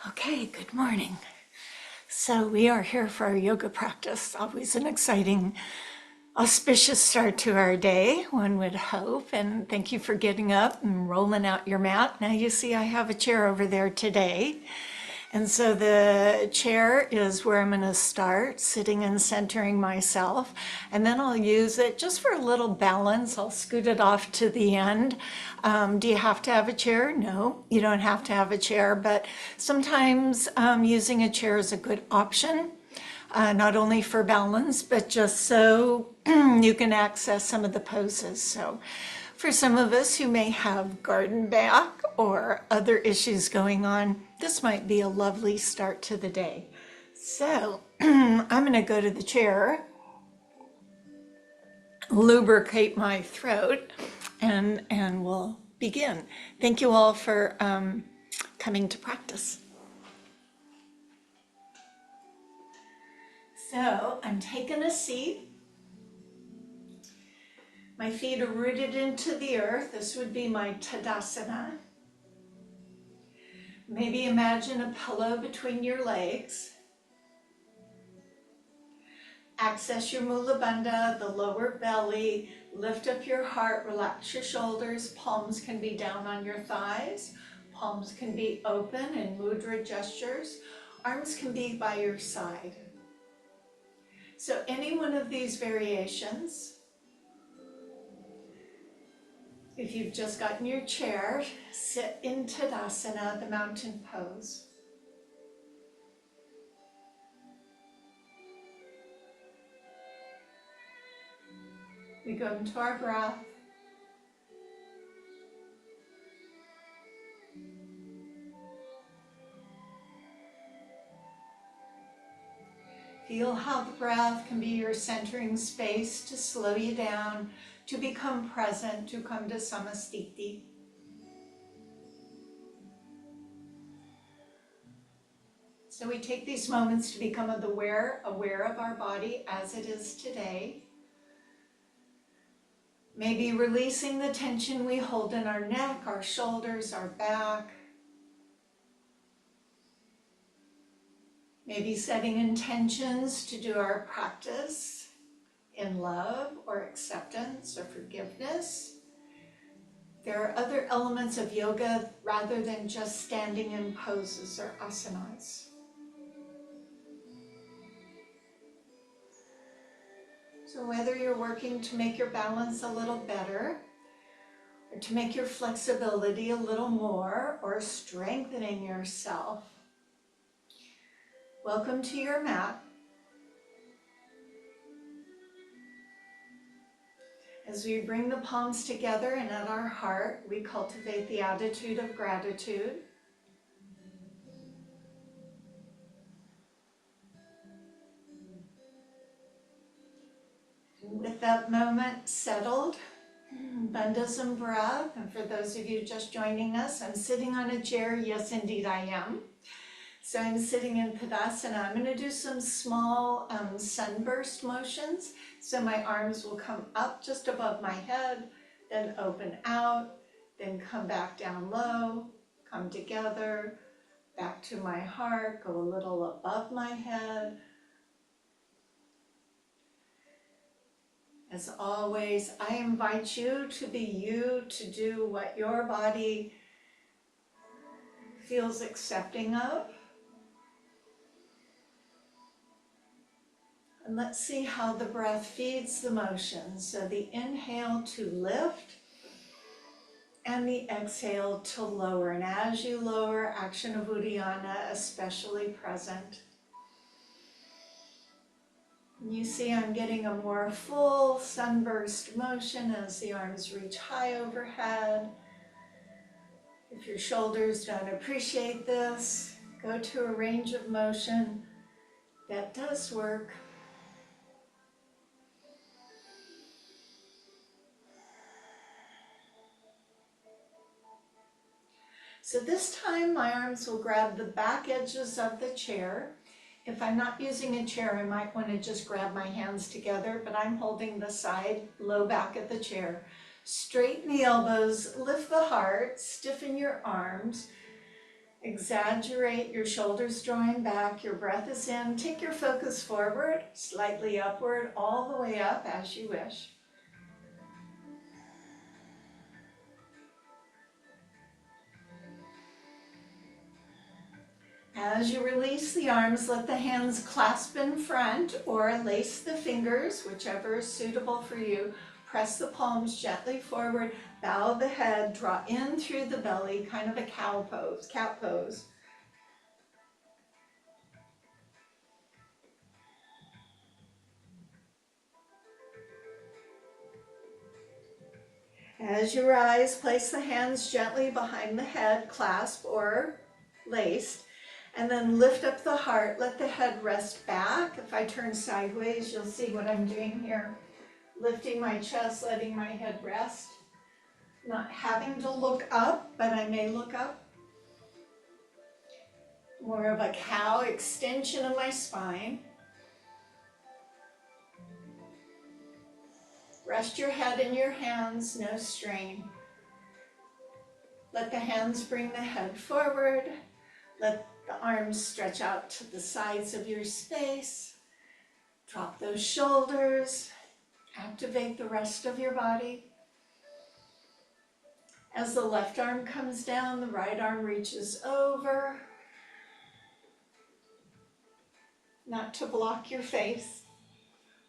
Okay, good morning. So we are here for our yoga practice. Always an exciting, auspicious start to our day, one would hope. And thank you for getting up and rolling out your mat. Now you see I have a chair over there today. And so the chair is where I'm going to start, sitting and centering myself. And then I'll use it just for a little balance. I'll scoot it off to the end. Do you have to have a chair? No, you don't have to have a chair, but sometimes using a chair is a good option. Not only for balance, but just so you can access some of the poses. So for some of us who may have garden back or other issues going on, this might be a lovely start to the day. So I'm going to go to the chair, lubricate my throat, and we'll begin. Thank you all for coming to practice. So I'm taking a seat. My feet are rooted into the earth. This would be my Tadasana. Maybe imagine a pillow between your legs. Access your Mula Bandha, the lower belly. Lift up your heart, relax your shoulders. Palms can be down on your thighs. Palms can be open in mudra gestures. Arms can be by your side. So any one of these variations. If you've just gotten your chair, sit in Tadasana, the mountain pose. We go into our breath. Feel how the breath can be your centering space to slow you down, to become present, to come to Samastiti. So we take these moments to become aware of our body as it is today. Maybe releasing the tension we hold in our neck, our shoulders, our back. Maybe setting intentions to do our practice in love or acceptance or forgiveness. There are other elements of yoga rather than just standing in poses or asanas. So whether you're working to make your balance a little better, or to make your flexibility a little more, or strengthening yourself, welcome to your mat. As we bring the palms together and at our heart, we cultivate the attitude of gratitude. With that moment settled, bandhas and breath, and for those of you just joining us, I'm sitting on a chair. Yes, indeed I am. So I'm sitting in Tadasana. I'm going to do some small sunburst motions. So my arms will come up just above my head, then open out, then come back down low, come together, back to my heart, go a little above my head. As always, I invite you to be you, to do what your body feels accepting of. And let's see how the breath feeds the motion. So the inhale to lift and the exhale to lower. And as you lower, action of Uddiyana especially present. You see I'm getting a more full sunburst motion as the arms reach high overhead. If your shoulders don't appreciate this, go to a range of motion that does work. So this time my arms will grab the back edges of the chair. If I'm not using a chair, I might want to just grab my hands together, but I'm holding the side, low back of the chair. Straighten the elbows, lift the heart, stiffen your arms. Exaggerate your shoulders drawing back, your breath is in. Take your focus forward, slightly upward, all the way up as you wish. As you release the arms, let the hands clasp in front or lace the fingers, whichever is suitable for you. Press the palms gently forward, bow the head, draw in through the belly, kind of a cow pose, cat pose. As you rise, place the hands gently behind the head, clasp or laced, and then lift up the heart. Let the head rest back. If I turn sideways, you'll see what I'm doing here. Lifting my chest, letting my head rest. Not having to look up, but I may look up. More of a cow extension of my spine. Rest your head in your hands, no strain. Let the hands bring the head forward. Let the arms stretch out to the sides of your space. Drop those shoulders. Activate the rest of your body. As the left arm comes down, the right arm reaches over. Not to block your face.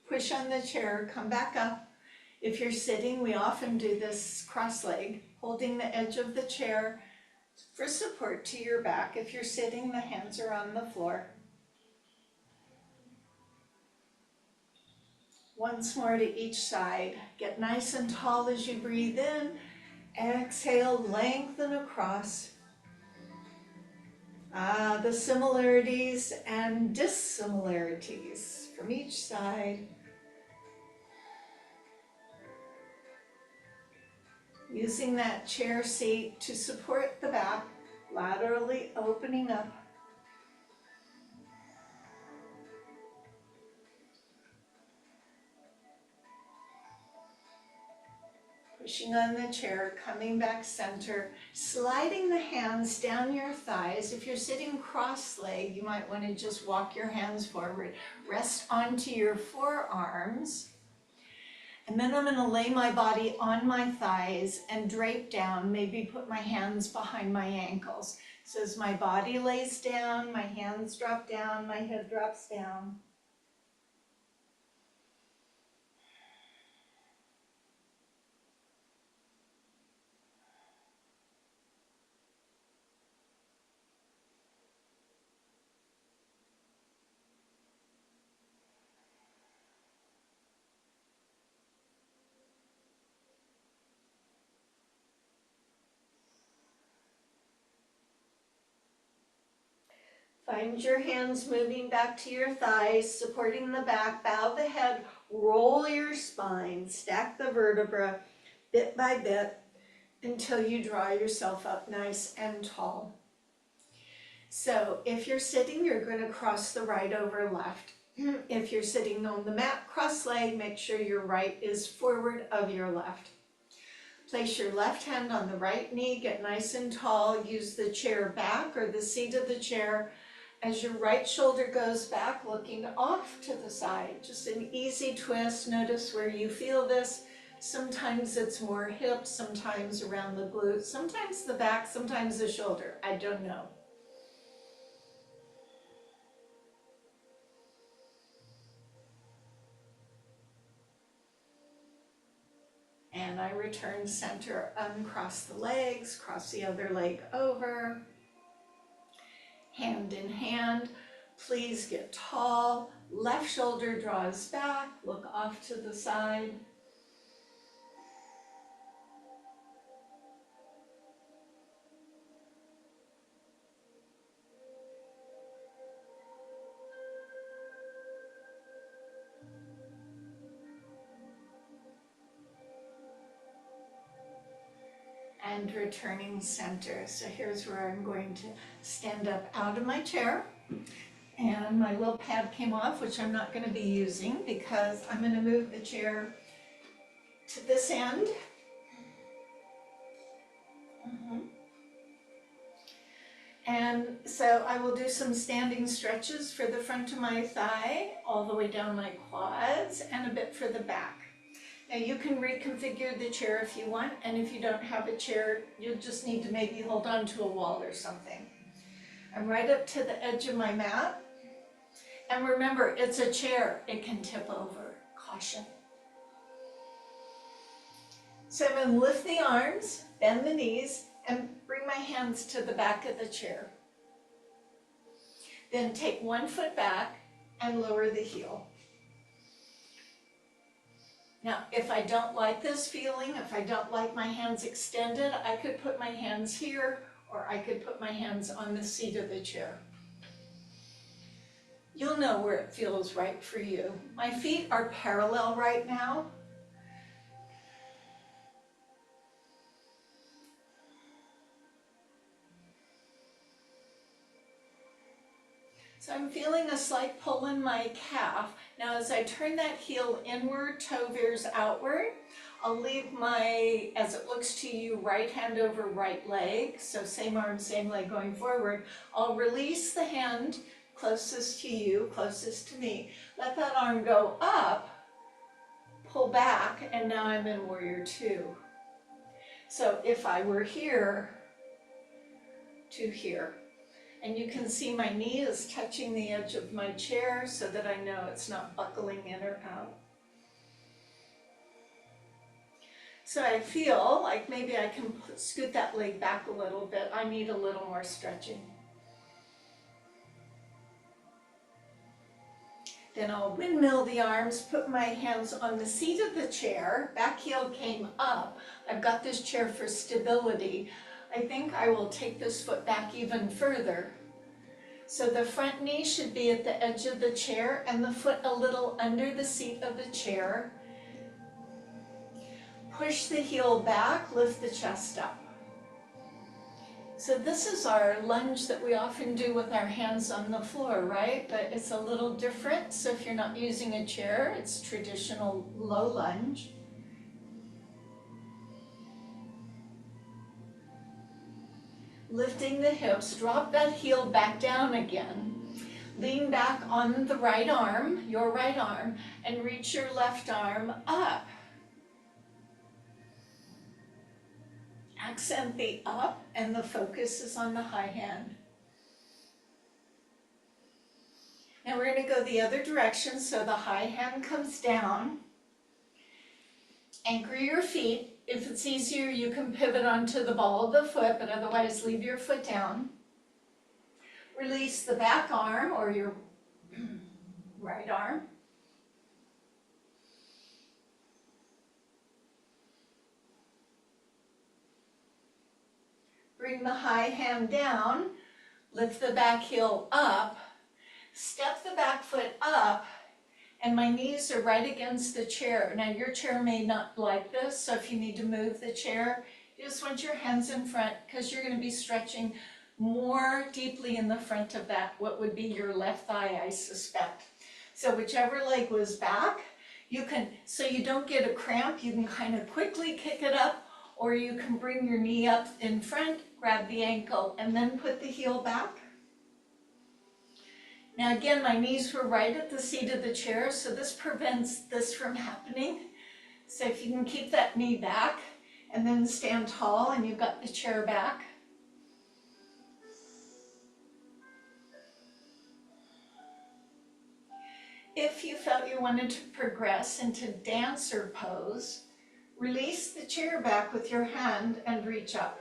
Push on the chair, come back up. If you're sitting, we often do this cross-leg, holding the edge of the chair for support to your back. If you're sitting, the hands are on the floor. Once more to each side. Get nice and tall as you breathe in. Exhale, lengthen across. The similarities and dissimilarities from each side. Using that chair seat to support the back, laterally opening up. Pushing on the chair, coming back center, sliding the hands down your thighs. If you're sitting cross-legged, you might want to just walk your hands forward. Rest onto your forearms. And then I'm going to lay my body on my thighs and drape down, maybe put my hands behind my ankles. So as my body lays down, my hands drop down, my head drops down. Find your hands moving back to your thighs, supporting the back, bow the head, roll your spine, stack the vertebra bit by bit until you draw yourself up nice and tall. So if you're sitting, you're going to cross the right over left. If you're sitting on the mat cross-legged, make sure your right is forward of your left. Place your left hand on the right knee, get nice and tall, use the chair back or the seat of the chair as your right shoulder goes back, looking off to the side. Just an easy twist. Notice where you feel this. Sometimes it's more hips, sometimes around the glutes, sometimes the back, sometimes the shoulder. I don't know. And I return center, uncross the legs, cross the other leg over. Hand in hand, please get tall. Left shoulder draws back, look off to the side. And returning center. So here's where I'm going to stand up out of my chair. And my little pad came off, which I'm not going to be using because I'm going to move the chair to this end. And so I will do some standing stretches for the front of my thigh, all the way down my quads, and a bit for the back. Now you can reconfigure the chair if you want, and if you don't have a chair, you'll just need to maybe hold on to a wall or something. I'm right up to the edge of my mat. And remember, it's a chair, it can tip over. Caution. So I'm going to lift the arms, bend the knees, and bring my hands to the back of the chair. Then take one foot back and lower the heel. Now, if I don't like this feeling, if I don't like my hands extended, I could put my hands here, or I could put my hands on the seat of the chair. You'll know where it feels right for you. My feet are parallel right now. So I'm feeling a slight pull in my calf. Now as I turn that heel inward, toe veers outward, I'll leave my, as it looks to you, right hand over right leg. So same arm, same leg going forward. I'll release the hand closest to you, closest to me. Let that arm go up, pull back, and now I'm in warrior two. So if I were here to here, and you can see my knee is touching the edge of my chair so that I know it's not buckling in or out. So I feel like maybe I can scoot that leg back a little bit. I need a little more stretching. Then I'll windmill the arms, put my hands on the seat of the chair, back heel came up. I've got this chair for stability. I think I will take this foot back even further. So the front knee should be at the edge of the chair and the foot a little under the seat of the chair. Push the heel back, lift the chest up. So this is our lunge that we often do with our hands on the floor, right? But it's a little different. So if you're not using a chair, it's traditional low lunge. Lifting the hips, drop that heel back down again. Lean back on the right arm, your right arm, and reach your left arm up. Accent the up, and the focus is on the high hand. Now we're going to go the other direction, so the high hand comes down. Anchor your feet. If it's easier, you can pivot onto the ball of the foot, but otherwise leave your foot down. Release the back arm or your right arm. Bring the high hand down, lift the back heel up, step the back foot up, and my knees are right against the chair. Now your chair may not like this, so if you need to move the chair, you just want your hands in front because you're going to be stretching more deeply in the front of that, what would be your left thigh, I suspect. So whichever leg was back, you can, so you don't get a cramp, you can kind of quickly kick it up, or you can bring your knee up in front, grab the ankle, and then put the heel back. Now again, my knees were right at the seat of the chair, so this prevents this from happening. So if you can keep that knee back and then stand tall and you've got the chair back. If you felt you wanted to progress into dancer pose, release the chair back with your hand and reach up.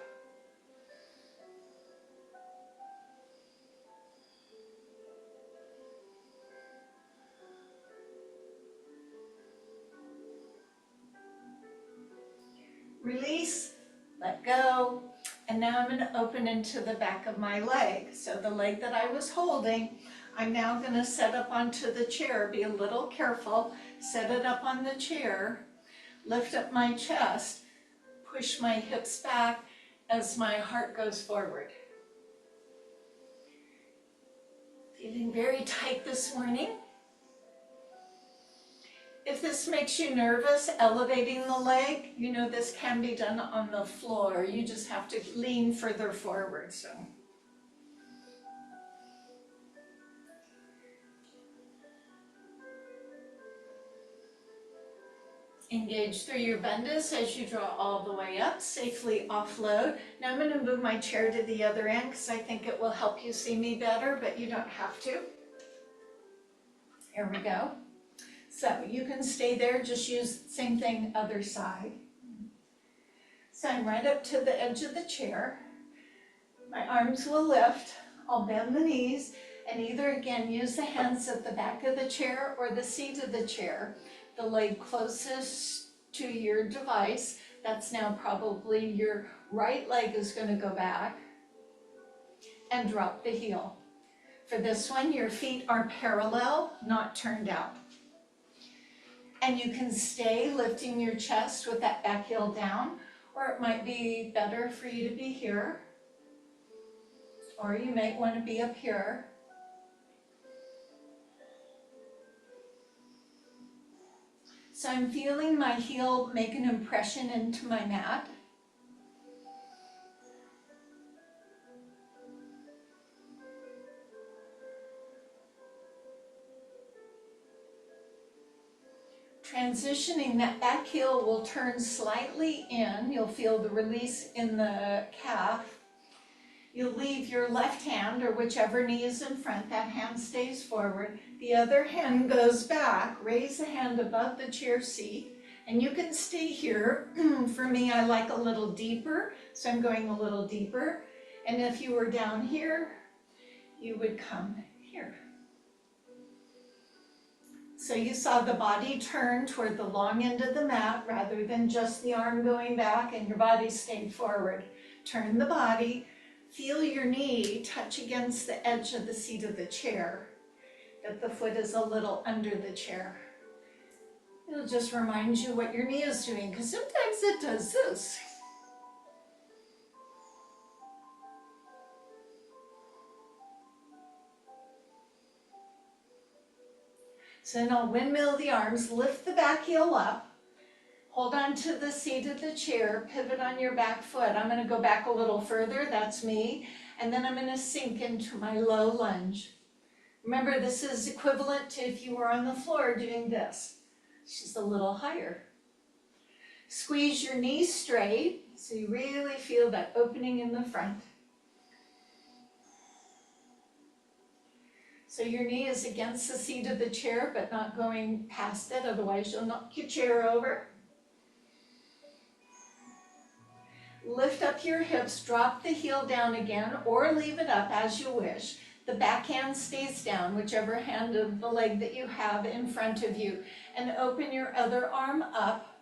Release, let go, and now I'm going to open into the back of my leg. So the leg that I was holding, I'm now going to set up onto the chair. Be a little careful. Set it up on the chair. Lift up my chest. Push my hips back as my heart goes forward. Feeling very tight this morning. If this makes you nervous, elevating the leg, you know this can be done on the floor. You just have to lean further forward. So, Engage through your bandhas as you draw all the way up, safely offload. Now I'm going to move my chair to the other end because I think it will help you see me better, but you don't have to. Here we go. So you can stay there, just use the same thing other side. So I'm right up to the edge of the chair. My arms will lift, I'll bend the knees, and either again use the hands at the back of the chair or the seat of the chair. The leg closest to your device, that's now probably your right leg, is going to go back and drop the heel. For this one, your feet are parallel, not turned out. And you can stay lifting your chest with that back heel down, or it might be better for you to be here, or you might want to be up here. So I'm feeling my heel make an impression into my mat. Transitioning, that back heel will turn slightly in. You'll feel the release in the calf. You'll leave your left hand, or whichever knee is in front, that hand stays forward. The other hand goes back. Raise the hand above the chair seat, and you can stay here. For me, I like a little deeper, so I'm going a little deeper. And if you were down here, you would come here. So you saw the body turn toward the long end of the mat rather than just the arm going back and your body stayed forward. Turn the body. Feel your knee touch against the edge of the seat of the chair, that the foot is a little under the chair. It'll just remind you what your knee is doing, because sometimes it does this. So then I'll windmill the arms, lift the back heel up, hold on to the seat of the chair, pivot on your back foot. I'm going to go back a little further, that's me, and then I'm going to sink into my low lunge. Remember, this is equivalent to if you were on the floor doing this. It's just a little higher. Squeeze your knees straight so you really feel that opening in the front. So your knee is against the seat of the chair, but not going past it, otherwise you'll knock your chair over. Lift up your hips, drop the heel down again, or leave it up as you wish. The back hand stays down, whichever hand of the leg that you have in front of you. And open your other arm up,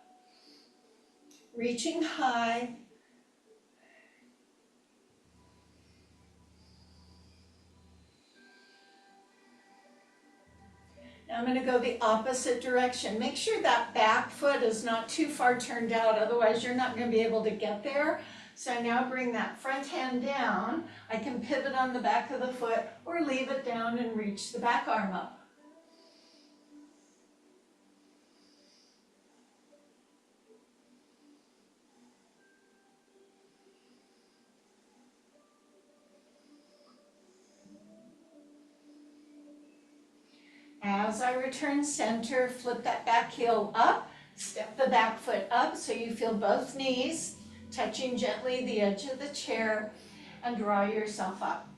reaching high. Now I'm going to go the opposite direction. Make sure that back foot is not too far turned out, otherwise you're not going to be able to get there. So now bring that front hand down. I can pivot on the back of the foot or leave it down and reach the back arm up. As I return center, flip that back heel up, step the back foot up so you feel both knees touching gently the edge of the chair, and draw yourself up.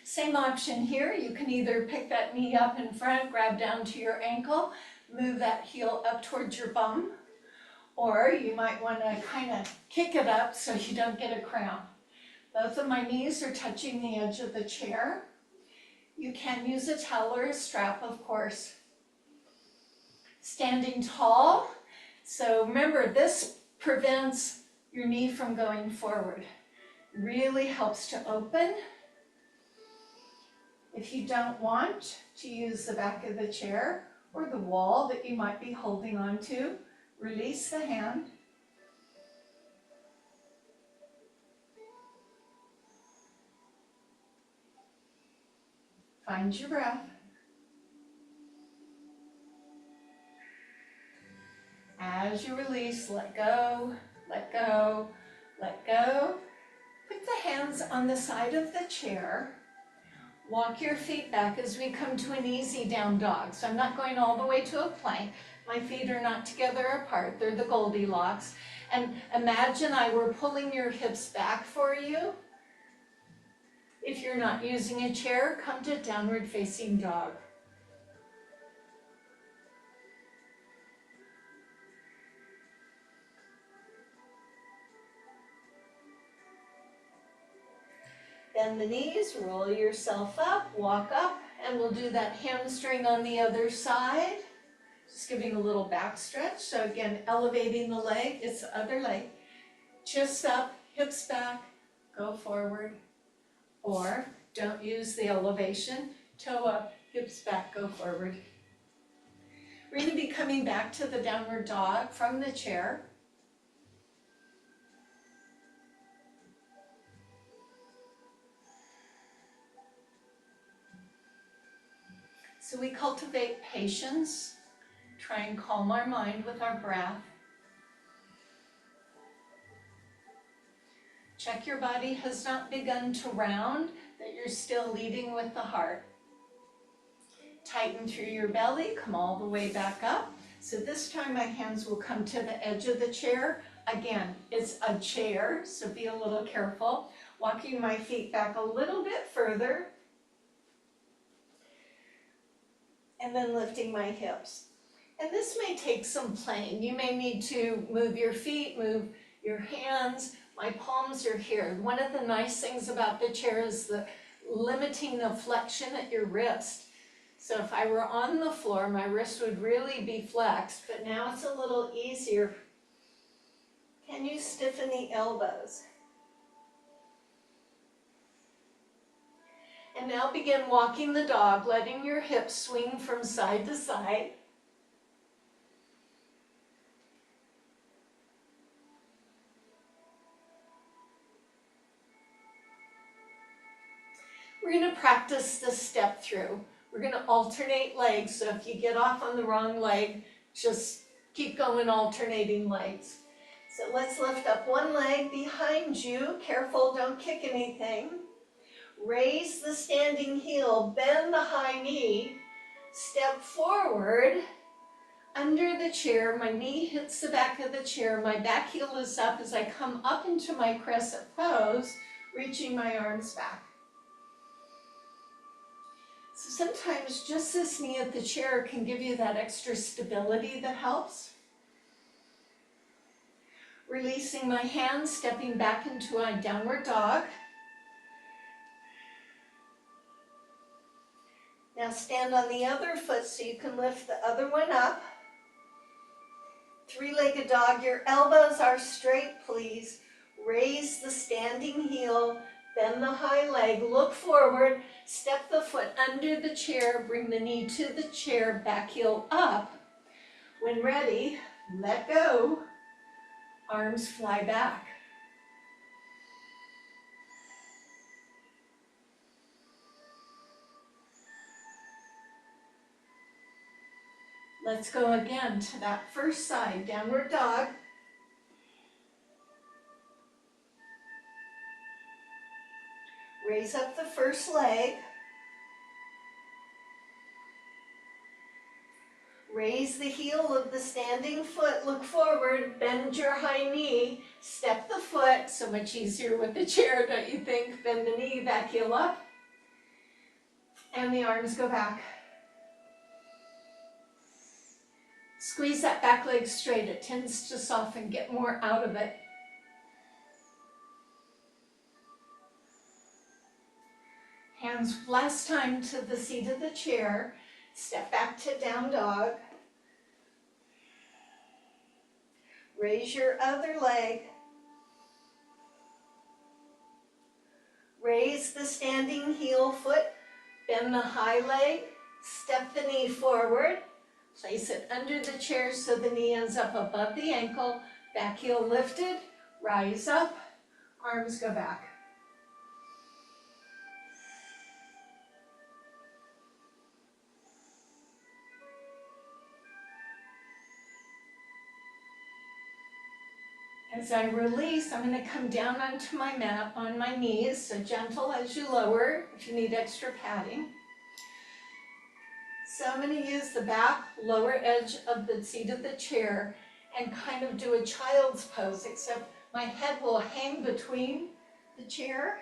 Same option here. You can either pick that knee up in front, grab down to your ankle, move that heel up towards your bum, or you might want to kind of kick it up so you don't get a cramp. Both of my knees are touching the edge of the chair. You can use a towel or a strap, of course. Standing tall. So remember, this prevents your knee from going forward. Really helps to open. If you don't want to use the back of the chair or the wall that you might be holding on to, release the hand. Find your breath. As you release, let go, let go, let go. Put the hands on the side of the chair. Walk your feet back as we come to an easy down dog. So I'm not going all the way to a plank, My feet are not together apart. They're the Goldilocks. And imagine I were pulling your hips back for you. If you're not using a chair, come to downward facing dog. Bend the knees, roll yourself up, walk up, and we'll do that hamstring on the other side. Just giving a little back stretch. So again, elevating the leg, it's the other leg. Chest up, hips back, go forward. Or don't use the elevation, toe up, hips back, go forward. We're going to be coming back to the downward dog from the chair. So we cultivate patience, try and calm our mind with our breath. Check your body has not begun to round, that you're still leading with the heart. Tighten through your belly, come all the way back up. So this time my hands will come to the edge of the chair. Again, it's a chair, so be a little careful. Walking my feet back a little bit further. And then lifting my hips. And this may take some playing. You may need to move your feet, move your hands. My palms are here. One of the nice things about the chair is the limiting the flexion at your wrist. So if I were on the floor, my wrist would really be flexed, but now it's a little easier. Can you stiffen the elbows? And now begin walking the dog, letting your hips swing from side to side. We're going to practice the step through. We're going to alternate legs, so if you get off on the wrong leg, just keep going alternating legs. So let's lift up one leg behind you. Careful, don't kick anything. Raise the standing heel, bend the high knee, step forward. Under the chair, my knee hits the back of the chair, my back heel is up as I come up into my crescent pose, reaching my arms back. So sometimes just this knee at the chair can give you that extra stability that helps. Releasing my hands, stepping back into a downward dog. Now stand on the other foot so you can lift the other one up. Three-legged dog, your elbows are straight, please. Raise the standing heel, bend the high leg, look forward, step the foot under the chair, bring the knee to the chair, back heel up. When ready, let go, arms fly back. Let's go again to that first side, downward dog. Raise up the first leg. Raise the heel of the standing foot, look forward, bend your high knee, step the foot, so much easier with the chair, don't you think? Bend the knee, back heel up, and the arms go back. Squeeze that back leg straight, it tends to soften, get more out of it. Hands last time to the seat of the chair, step back to down dog. Raise your other leg. Raise the standing heel foot, bend the high leg, step the knee forward. Place it under the chair so the knee ends up above the ankle, back heel lifted, rise up, arms go back. As I release, I'm going to come down onto my mat on my knees, so gentle as you lower if you need extra padding. So I'm going to use the back lower edge of the seat of the chair and kind of do a child's pose, except my head will hang between the chair.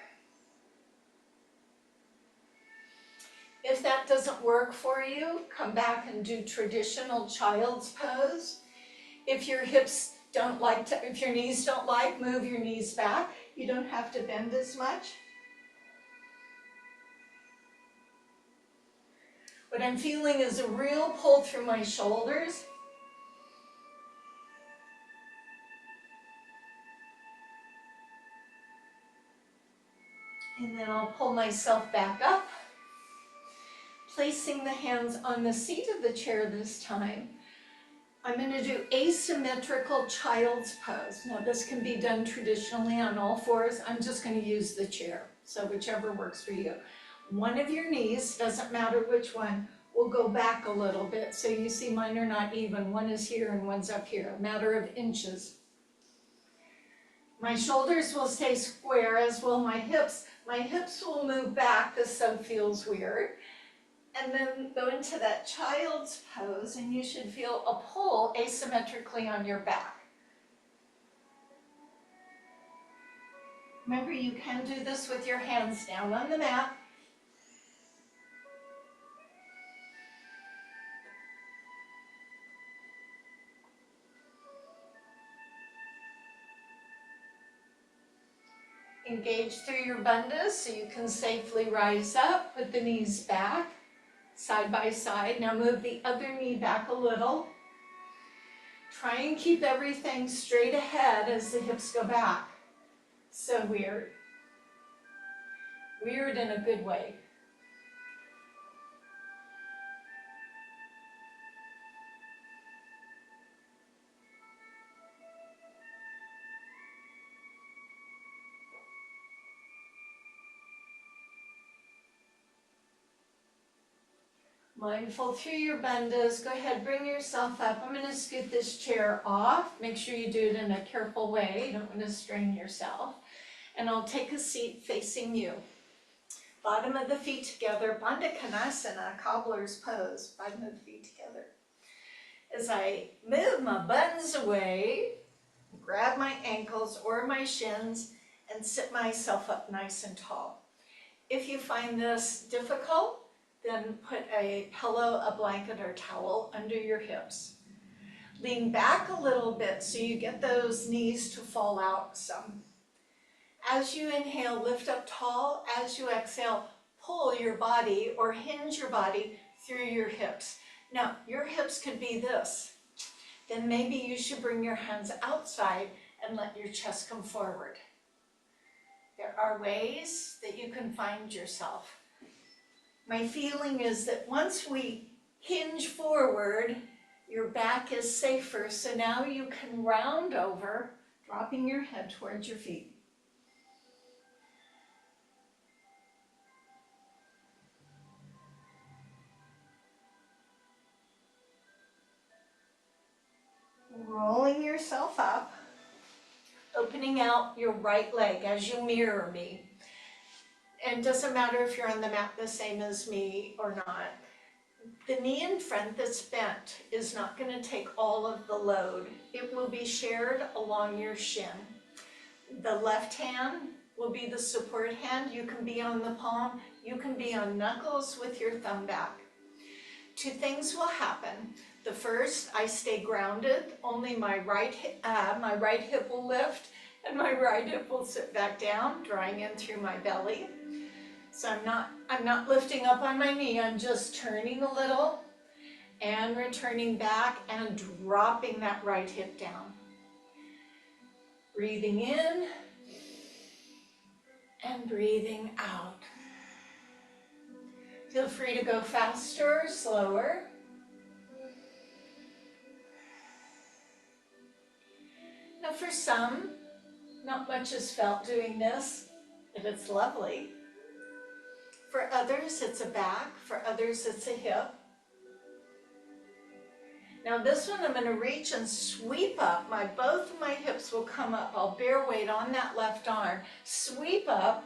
If that doesn't work for you, come back and do traditional child's pose. If your hips don't like to, if your knees don't like, move your knees back. You don't have to bend as much. What I'm feeling is a real pull through my shoulders. And then I'll pull myself back up, placing the hands on the seat of the chair this time. I'm going to do asymmetrical child's pose. Now this can be done traditionally on all fours. I'm just going to use the chair, so whichever works for you. One of your knees, doesn't matter which one, will go back a little bit. So you see mine are not even. One is here and one's up here, a matter of inches. My shoulders will stay square, as will my hips. My hips will move back. This so feels weird. And then go into that child's pose, and you should feel a pull asymmetrically on your back. Remember, you can do this with your hands down on the mat. Engage through your bandhas so you can safely rise up with the knees back, side by side. Now move the other knee back a little. Try and keep everything straight ahead as the hips go back. So weird. Weird in a good way. Mindful through your bandhas. Go ahead, bring yourself up. I'm going to scoot this chair off. Make sure you do it in a careful way. You don't want to strain yourself. And I'll take a seat facing you. Bottom of the feet together. Bandha Konasana, cobbler's pose. Bottom of the feet together. As I move my buns away, grab my ankles or my shins, and sit myself up nice and tall. If you find this difficult, then put a pillow, a blanket, or towel under your hips. Lean back a little bit so you get those knees to fall out some. As you inhale, lift up tall. As you exhale, pull your body or hinge your body through your hips. Now, your hips could be this. Then maybe you should bring your hands outside and let your chest come forward. There are ways that you can find yourself. My feeling is that once we hinge forward, your back is safer, so now you can round over, dropping your head towards your feet. Rolling yourself up, opening out your right leg as you mirror me. And it doesn't matter if you're on the mat the same as me or not. The knee in front that's bent is not going to take all of the load. It will be shared along your shin. The left hand will be the support hand. You can be on the palm. You can be on knuckles with your thumb back. Two things will happen. The first, I stay grounded. Only my right hip will lift and my right hip will sit back down, drawing in through my belly. So I'm not lifting up on my knee, I'm just turning a little and returning back and dropping that right hip down. Breathing in and breathing out. Feel free to go faster or slower. Now for some, not much is felt doing this, but it's lovely. For others, it's a back. For others, it's a hip. Now this one, I'm going to reach and sweep up. Both of my hips will come up. I'll bear weight on that left arm. Sweep up.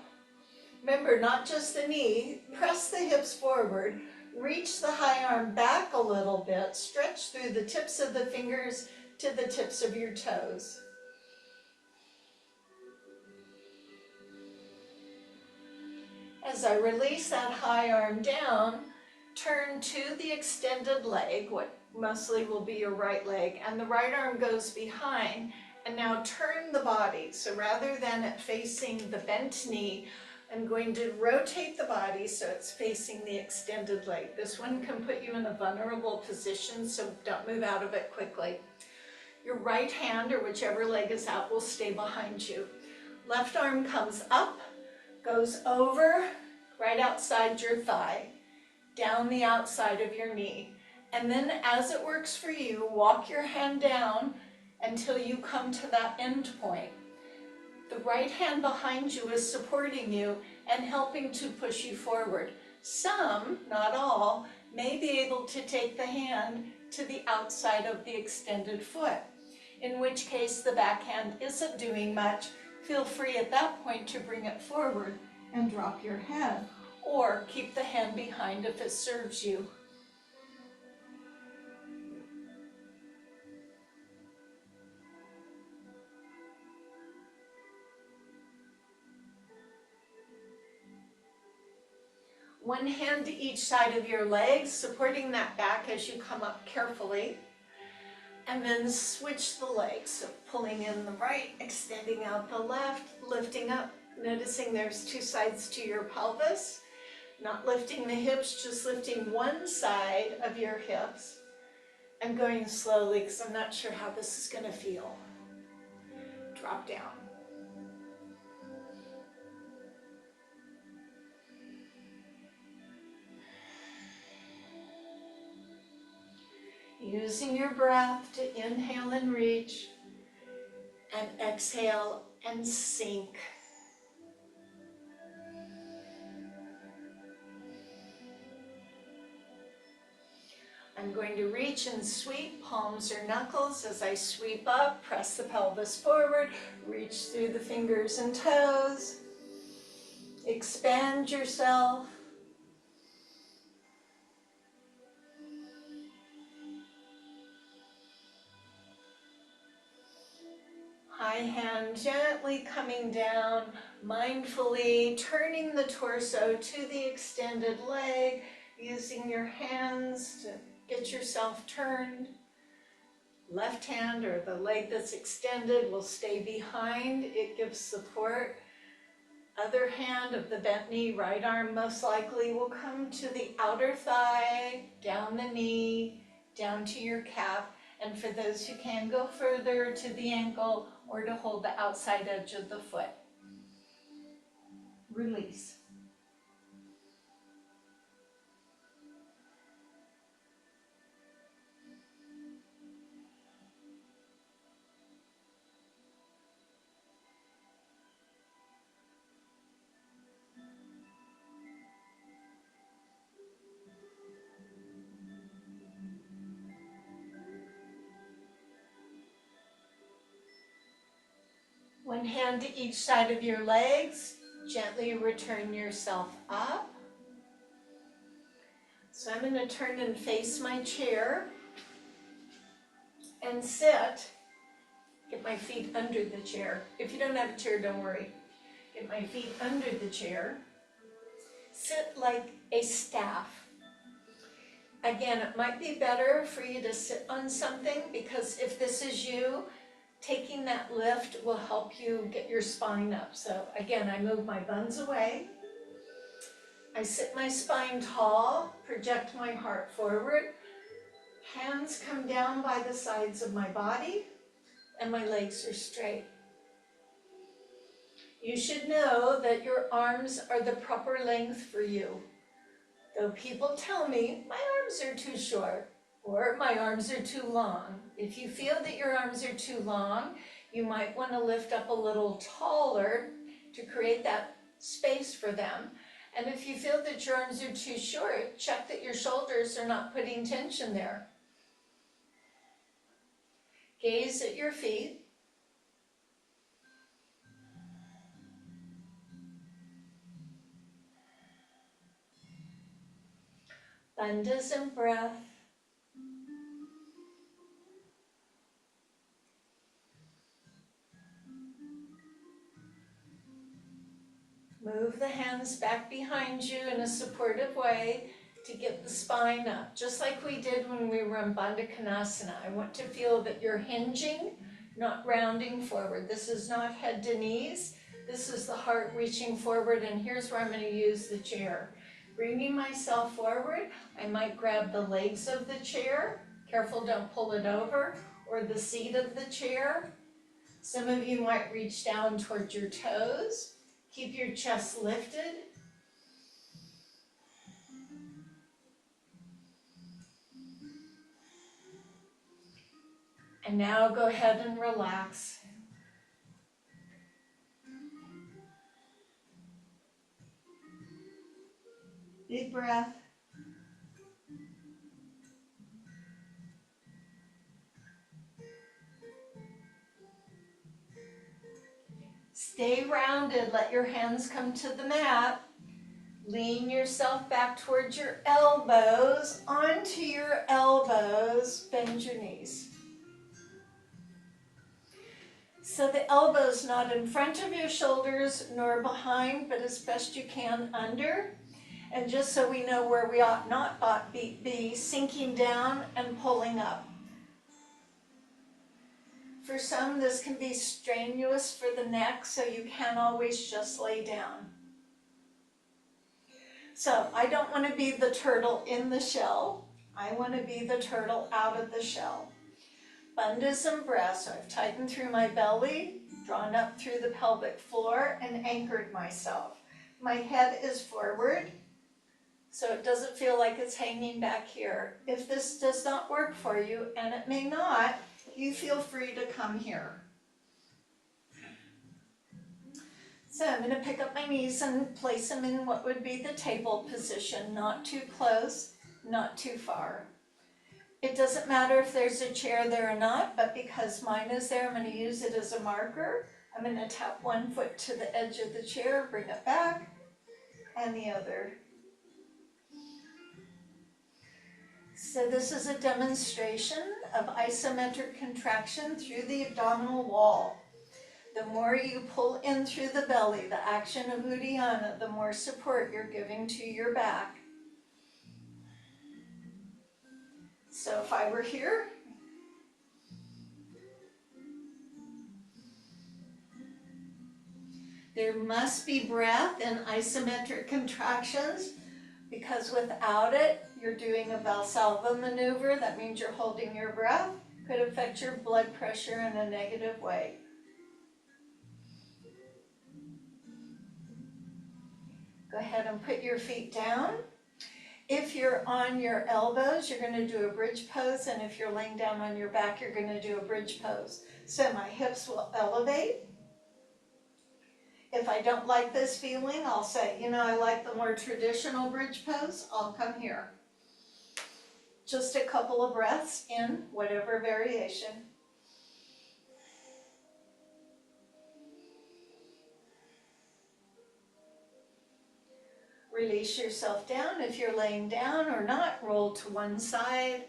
Remember, not just the knee. Press the hips forward. Reach the high arm back a little bit. Stretch through the tips of the fingers to the tips of your toes. As I release that high arm down, turn to the extended leg, what mostly will be your right leg, and the right arm goes behind. And now turn the body. So rather than it facing the bent knee, I'm going to rotate the body so it's facing the extended leg. This one can put you in a vulnerable position, so don't move out of it quickly. Your right hand, or whichever leg is out, will stay behind you. Left arm comes up, goes over, right outside your thigh, down the outside of your knee. And then as it works for you, walk your hand down until you come to that end point. The right hand behind you is supporting you and helping to push you forward. Some, not all, may be able to take the hand to the outside of the extended foot, in which case the back hand isn't doing much. Feel free at that point to bring it forward and drop your head, or keep the hand behind if it serves you. One hand to each side of your legs, supporting that back as you come up carefully. And then switch the legs, so pulling in the right, extending out the left, lifting up, noticing there's two sides to your pelvis. Not lifting the hips, just lifting one side of your hips. And going slowly, because I'm not sure how this is going to feel. Drop down. Using your breath to inhale and reach, and exhale and sink. I'm going to reach and sweep, palms or knuckles. As I sweep up, press the pelvis forward, reach through the fingers and toes. Expand yourself. High hand gently coming down, mindfully turning the torso to the extended leg, using your hands to get yourself turned. Left hand, or the leg that's extended, will stay behind. It gives support. Other hand of the bent knee, right arm most likely, will come to the outer thigh, down the knee, down to your calf. And for those who can, go further to the ankle or to hold the outside edge of the foot. Release. One hand to each side of your legs. Gently return yourself up. So I'm going to turn and face my chair and sit. Get my feet under the chair. If you don't have a chair, don't worry. Get my feet under the chair. Sit like a staff. Again, it might be better for you to sit on something, because if this is you, taking that lift will help you get your spine up. So again, I move my buns away. I sit my spine tall, project my heart forward. Hands come down by the sides of my body, and my legs are straight. You should know that your arms are the proper length for you. Though people tell me my arms are too short or my arms are too long. If you feel that your arms are too long, you might want to lift up a little taller to create that space for them. And if you feel that your arms are too short, check that your shoulders are not putting tension there. Gaze at your feet. Bandhas and breath. Move the hands back behind you in a supportive way to get the spine up, just like we did when we were in Bandha Konasana. I want to feel that you're hinging, not rounding forward. This is not head to knees. This is the heart reaching forward, and here's where I'm going to use the chair. Bringing myself forward, I might grab the legs of the chair. Careful, don't pull it over, or the seat of the chair. Some of you might reach down towards your toes. Keep your chest lifted. And now go ahead and relax. Big breath. Stay rounded. Let your hands come to the mat. Lean yourself back towards your elbows, onto your elbows. Bend your knees. So the elbows not in front of your shoulders nor behind, but as best you can under. And just so we know where we ought not be, sinking down and pulling up. For some, this can be strenuous for the neck, so you can't always just lay down. So I don't want to be the turtle in the shell. I want to be the turtle out of the shell. Bandhas and breath. So I've tightened through my belly, drawn up through the pelvic floor, and anchored myself. My head is forward, so it doesn't feel like it's hanging back here. If this does not work for you, and it may not, you feel free to come here. So I'm going to pick up my knees and place them in what would be the table position, not too close, not too far. It doesn't matter if there's a chair there or not, but because mine is there, I'm going to use it as a marker. I'm going to tap one foot to the edge of the chair, bring it back, and the other. So this is a demonstration of isometric contraction through the abdominal wall. The more you pull in through the belly, the action of Uddiyana, the more support you're giving to your back. So if I were here, there must be breath in isometric contractions, because without it, you're doing a Valsalva maneuver. That means you're holding your breath. Could affect your blood pressure in a negative way. Go ahead and put your feet down. If you're on your elbows, you're going to do a bridge pose, and if you're laying down on your back, you're going to do a bridge pose. So my hips will elevate. If I don't like this feeling, I'll say, I like the more traditional bridge pose. I'll come here. Just a couple of breaths in whatever variation. Release yourself down. If you're laying down or not, roll to one side.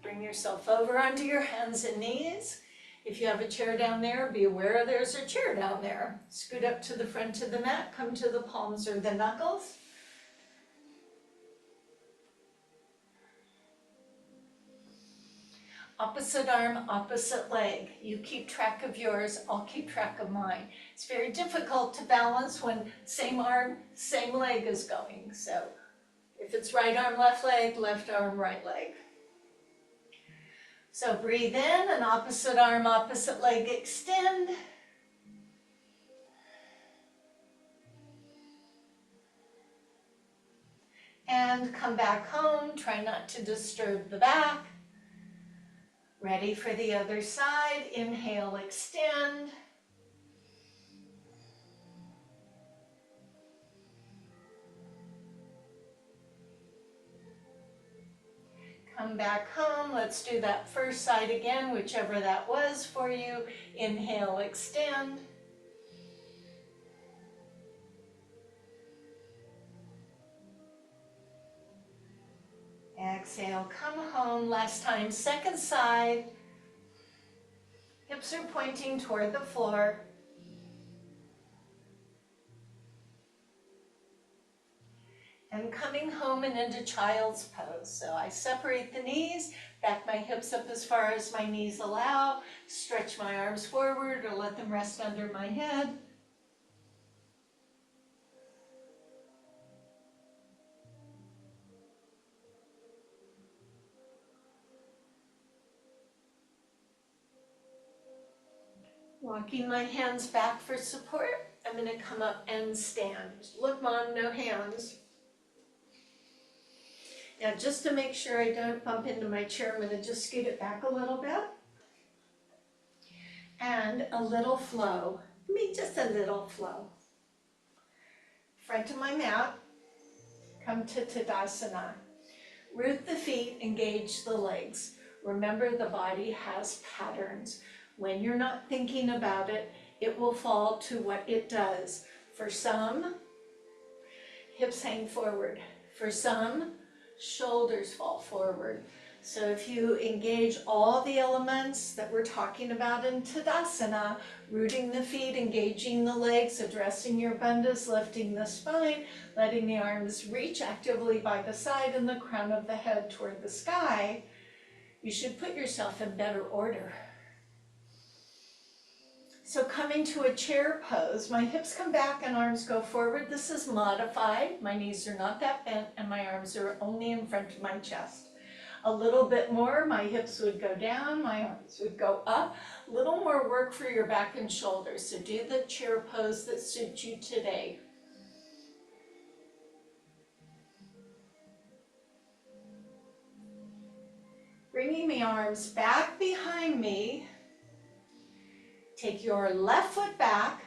Bring yourself over onto your hands and knees. If you have a chair down there, be aware there's a chair down there. Scoot up to the front of the mat, come to the palms or the knuckles. Opposite arm, opposite leg. You keep track of yours, I'll keep track of mine. It's very difficult to balance when same arm, same leg is going. So if it's right arm, left leg, left arm, right leg. So breathe in and opposite arm, opposite leg extend. And come back home, try not to disturb the back. Ready for the other side, inhale, extend. Come back home, let's do that first side again, whichever that was for you. Inhale, extend. exhale, come home. Last time, second side. Hips are pointing toward the floor. And coming home and into child's pose. So I separate the knees, back my hips up as far as my knees allow, stretch my arms forward or let them rest under my head. Walking my hands back for support. I'm going to come up and stand. Look, Mom, no hands. Now, just to make sure I don't bump into my chair, I'm going to just scoot it back a little bit. And a little flow. I mean, just a little flow. Front of my mat. Come to Tadasana. Root the feet, engage the legs. Remember, the body has patterns. When you're not thinking about it, it will fall to what it does. For some, hips hang forward. For some, shoulders fall forward. So if you engage all the elements that we're talking about in Tadasana, rooting the feet, engaging the legs, addressing your bandhas, lifting the spine, letting the arms reach actively by the side and the crown of the head toward the sky, you should put yourself in better order. So coming to a chair pose, my hips come back and arms go forward. This is modified. My knees are not that bent and my arms are only in front of my chest. A little bit more, my hips would go down, my arms would go up. A little more work for your back and shoulders. So do the chair pose that suits you today. Bringing the arms back behind me. Take your left foot back.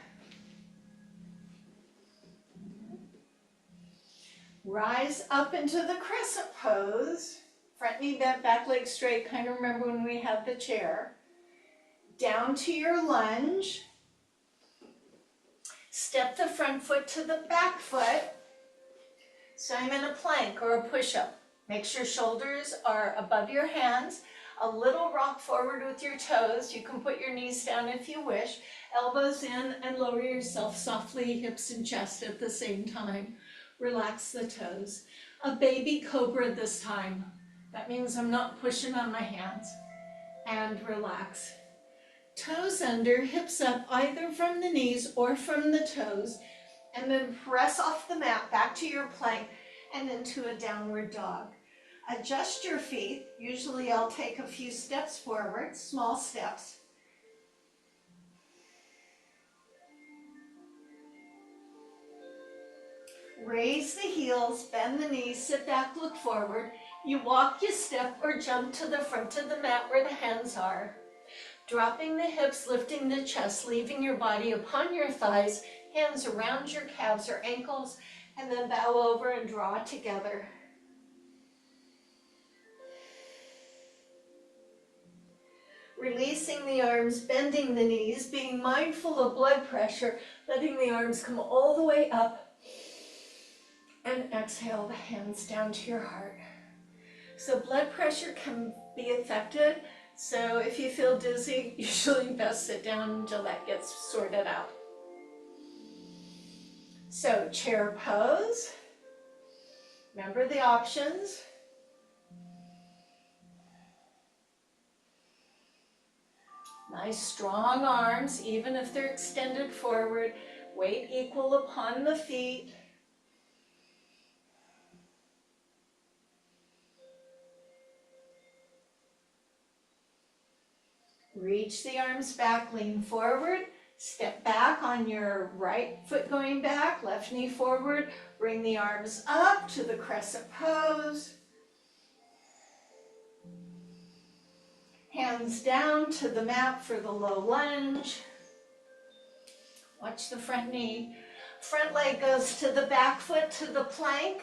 Rise up into the crescent pose. Front knee bent, back leg straight. Kind of remember when we had the chair. Down to your lunge. Step the front foot to the back foot. So I'm in a plank or a push-up. Make sure shoulders are above your hands. A little rock forward with your toes. You can put your knees down if you wish. Elbows in and lower yourself softly, hips and chest at the same time. Relax the toes. A baby cobra this time. That means I'm not pushing on my hands. And relax. Toes under, hips up, either from the knees or from the toes. And then press off the mat back to your plank and into a downward dog. Adjust your feet. Usually I'll take a few steps forward, small steps. Raise the heels, bend the knees, sit back, look forward. You walk, you step, or jump to the front of the mat where the hands are. Dropping the hips, lifting the chest, leaving your body upon your thighs, hands around your calves or ankles, and then bow over and draw together. Releasing the arms, bending the knees, being mindful of blood pressure, letting the arms come all the way up. And exhale the hands down to your heart. So blood pressure can be affected. So if you feel dizzy, usually best sit down until that gets sorted out. So chair pose. Remember the options. Nice strong arms, even if they're extended forward. Weight equal upon the feet. Reach the arms back, lean forward, step back on your right foot going back, left knee forward, bring the arms up to the crescent pose. Hands down to the mat for the low lunge. Watch the front knee. Front leg goes to the back foot to the plank.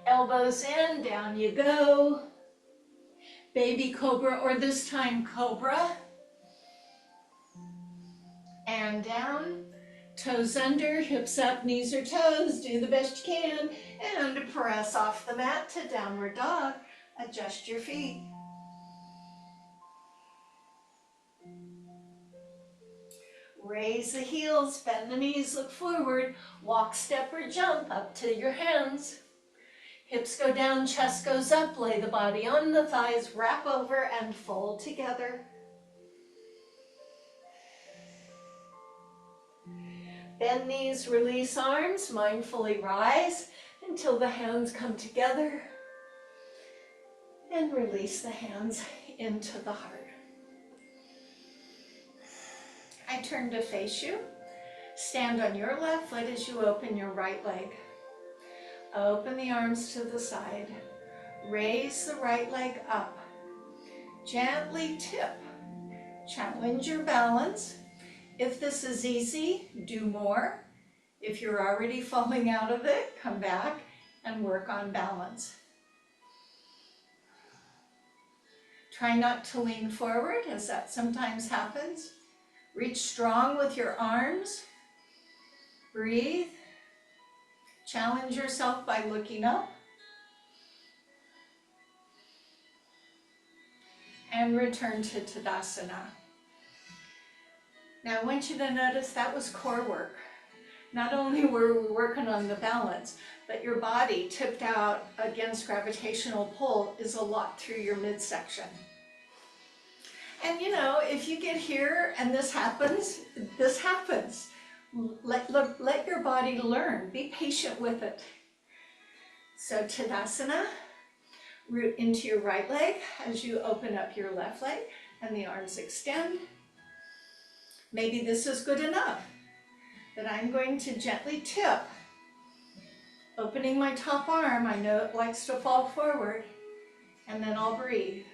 Elbows in, down you go. Baby cobra, or this time cobra. And down. Toes under, hips up, knees or toes. Do the best you can. And press off the mat to downward dog. Adjust your feet. Raise the heels, bend the knees, look forward. Walk, step, or jump up to your hands. Hips go down, chest goes up. Lay the body on the thighs, wrap over and fold together. Bend knees, release arms, mindfully rise until the hands come together. And release the hands into the heart. I turn to face you. Stand on your left foot as you open your right leg. Open the arms to the side. Raise the right leg up. Gently tip. Challenge your balance. If this is easy, do more. If you're already falling out of it, come back and work on balance. Try not to lean forward, as that sometimes happens. Reach strong with your arms. Breathe. Challenge yourself by looking up. And return to Tadasana. Now I want you to notice that was core work. Not only were we working on the balance, but your body tipped out against gravitational pull is a lot through your midsection. And you know, if you get here and this happens, this happens. Let your body learn. Be patient with it. So Tadasana, root into your right leg as you open up your left leg and the arms extend. Maybe this is good enough, but I'm going to gently tip, opening my top arm. I know it likes to fall forward, and then I'll breathe.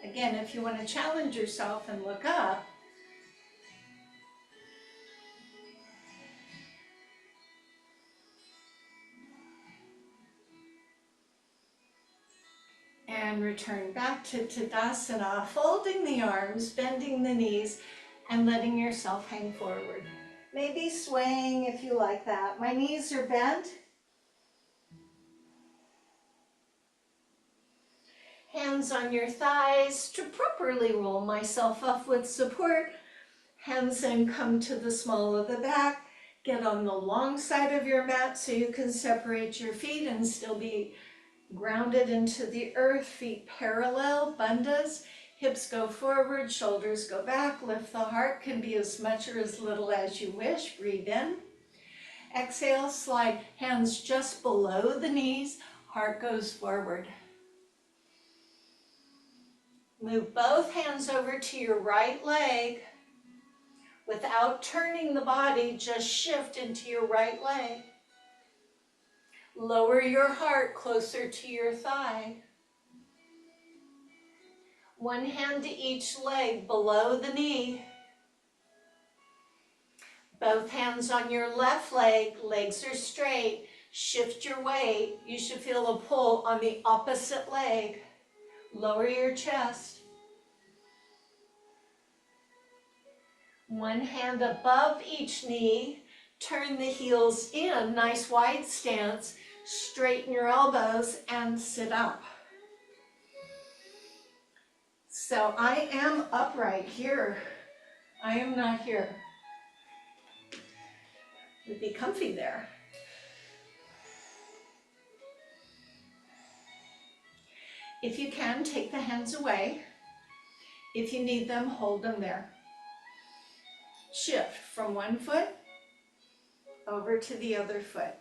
Again, if you want to challenge yourself and look up, and return back to Tadasana, folding the arms, bending the knees, and letting yourself hang forward. Maybe swaying if you like that. My knees are bent. Hands on your thighs to properly roll myself up with support. Hands then come to the small of the back. Get on the long side of your mat so you can separate your feet and still be grounded into the earth. Feet parallel, bandhas. Hips go forward, shoulders go back. Lift the heart, can be as much or as little as you wish. Breathe in. Exhale, slide hands just below the knees. Heart goes forward. Move both hands over to your right leg. Without turning the body, just shift into your right leg. Lower your heart closer to your thigh. One hand to each leg below the knee. Both hands on your left leg, legs are straight. Shift your weight. You should feel a pull on the opposite leg. Lower your chest. One hand above each knee. Turn the heels in, nice wide stance. Straighten your elbows and sit up. So I am upright here. I am not here. Would be comfy there. If you can, take the hands away. If you need them, hold them there. Shift from one foot over to the other foot.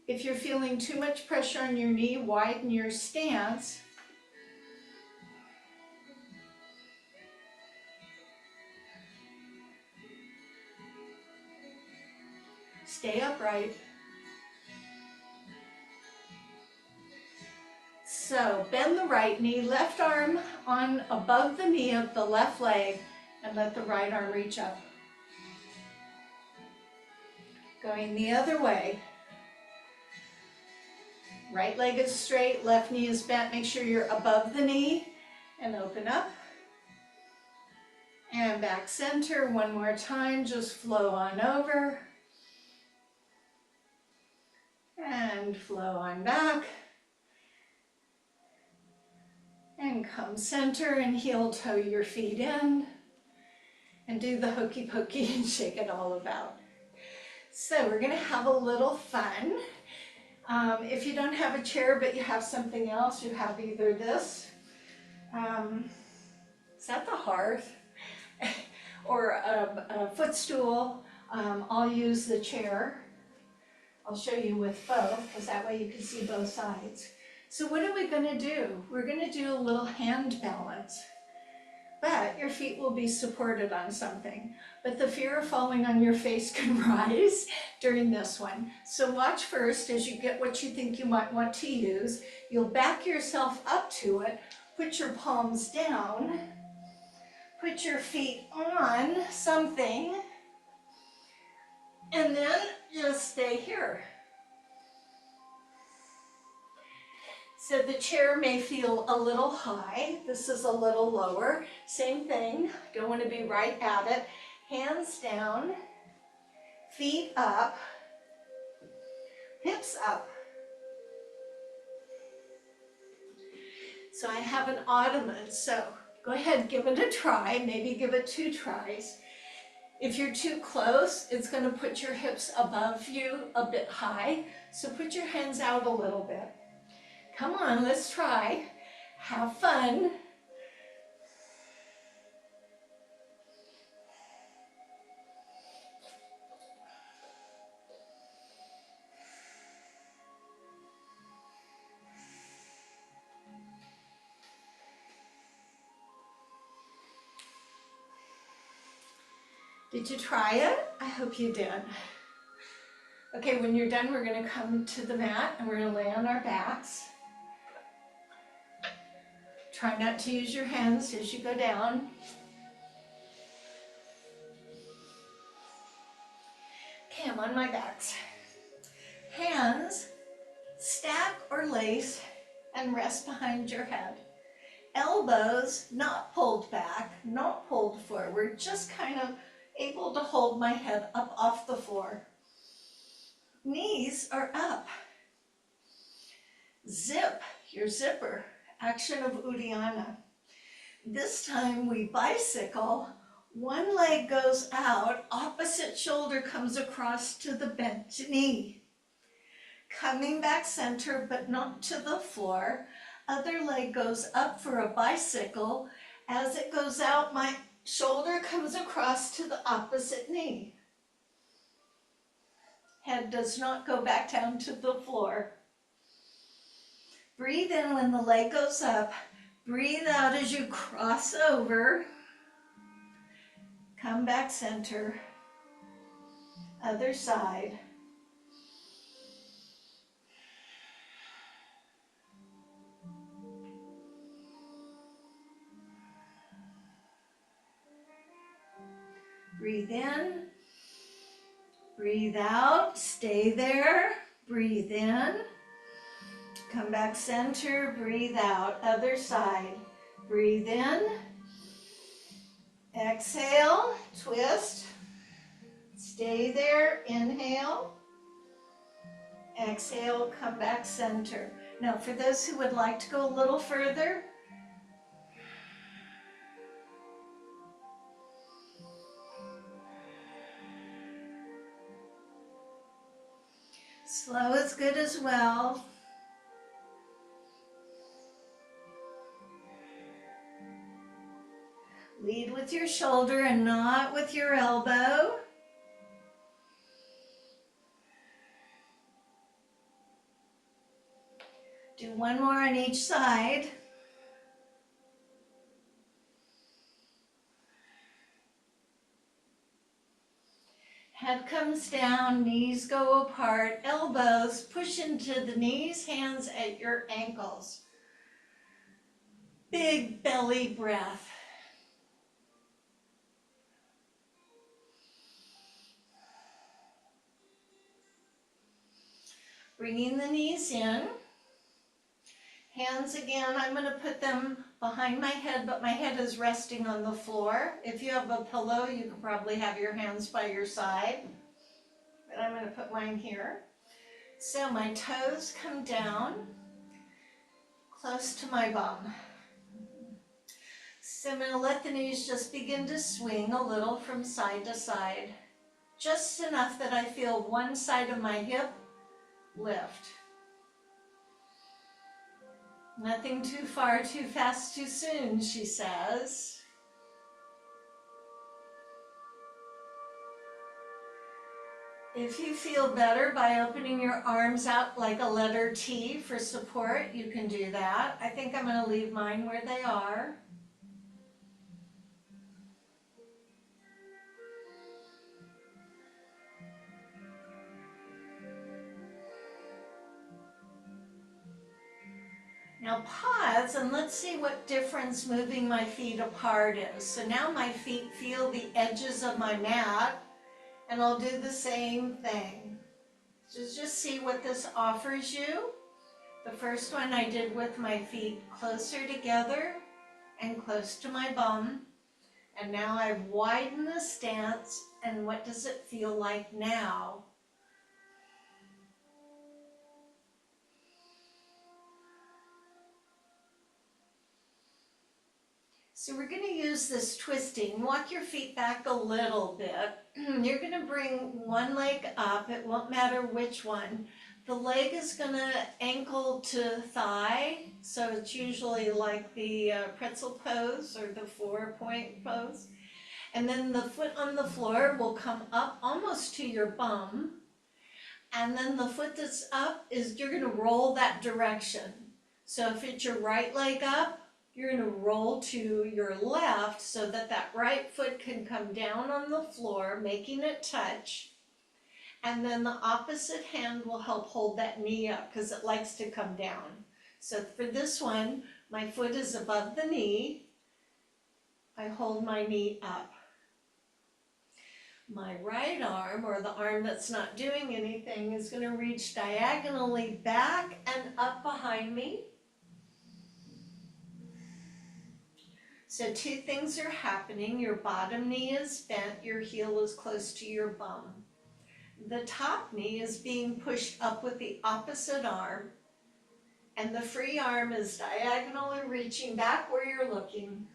If you're feeling too much pressure on your knee, widen your stance. Stay upright. So bend the right knee, left arm on above the knee of the left leg, and let the right arm reach up. Going the other way. Right leg is straight, left knee is bent. Make sure you're above the knee and open up. And back center one more time, just flow on over. And flow on back. And come center and heel toe your feet in. And do the hokey pokey and shake it all about. So we're gonna have a little fun. If you don't have a chair but you have something else, you have either this, is that the hearth? Or a footstool. I'll use the chair. I'll show you with both, because that way you can see both sides. So what are we gonna do? We're gonna do a little hand balance, but your feet will be supported on something. But the fear of falling on your face can rise during this one. So watch first as you get what you think you might want to use. You'll back yourself up to it, put your palms down, put your feet on something, and then just stay here. So the chair may feel a little high. This is a little lower. Same thing, don't want to be right at it. Hands down, feet up, hips up. So I have an ottoman, so go ahead, give it a try, maybe give it 2 tries. If you're too close, it's going to put your hips above you a bit high, so put your hands out a little bit. Come on, let's try. Have fun. Did you try it? I hope you did. Okay, when you're done, we're going to come to the mat and we're going to lay on our backs. Try not to use your hands as you go down. Okay, I'm on my backs. Hands stack or lace and rest behind your head. Elbows not pulled back, not pulled forward, just kind of able to hold my head up off the floor. Knees are up. Zip your zipper, action of Uddiyana. This time we bicycle, one leg goes out, opposite shoulder comes across to the bent knee. Coming back center but not to the floor, other leg goes up for a bicycle. As it goes out, my shoulder comes across to the opposite knee. Head does not go back down to the floor. Breathe in when the leg goes up. Breathe out as you cross over. Come back center. Other side. Breathe in. Breathe out. Stay there. Breathe in. Come back center, breathe out, other side. Breathe in, exhale, twist, stay there, inhale, exhale, come back center. Now for those who would like to go a little further, slow is good as well. Lead with your shoulder and not with your elbow. Do one more on each side. Head comes down, knees go apart, elbows push into the knees, hands at your ankles. Big belly breath. Bringing the knees in. Hands again, I'm going to put them behind my head, but my head is resting on the floor. If you have a pillow, you can probably have your hands by your side. But I'm going to put mine here. So my toes come down close to my bum. So I'm going to let the knees just begin to swing a little from side to side. Just enough that I feel one side of my hip lift. Nothing too far, too fast, too soon, she says. If you feel better by opening your arms out like a letter T for support, you can do that. I think I'm going to leave mine where they are. Now pause and let's see what difference moving my feet apart is. So now my feet feel the edges of my mat, and I'll do the same thing. So just see what this offers you. The first one I did with my feet closer together and close to my bum. And now I've widened the stance, and what does it feel like now? So we're going to use this twisting. Walk your feet back a little bit. You're going to bring one leg up. It won't matter which one. The leg is going to ankle to thigh. So it's usually like the pretzel pose or the 4-point pose. And then the foot on the floor will come up almost to your bum. And then the foot that's up is you're going to roll that direction. So if it's your right leg up, you're going to roll to your left so that that right foot can come down on the floor, making it touch. And then the opposite hand will help hold that knee up because it likes to come down. So for this one, my foot is above the knee. I hold my knee up. My right arm, or the arm that's not doing anything, is going to reach diagonally back and up behind me. So two things are happening. Your bottom knee is bent, your heel is close to your bum. The top knee is being pushed up with the opposite arm, and the free arm is diagonally reaching back where you're looking.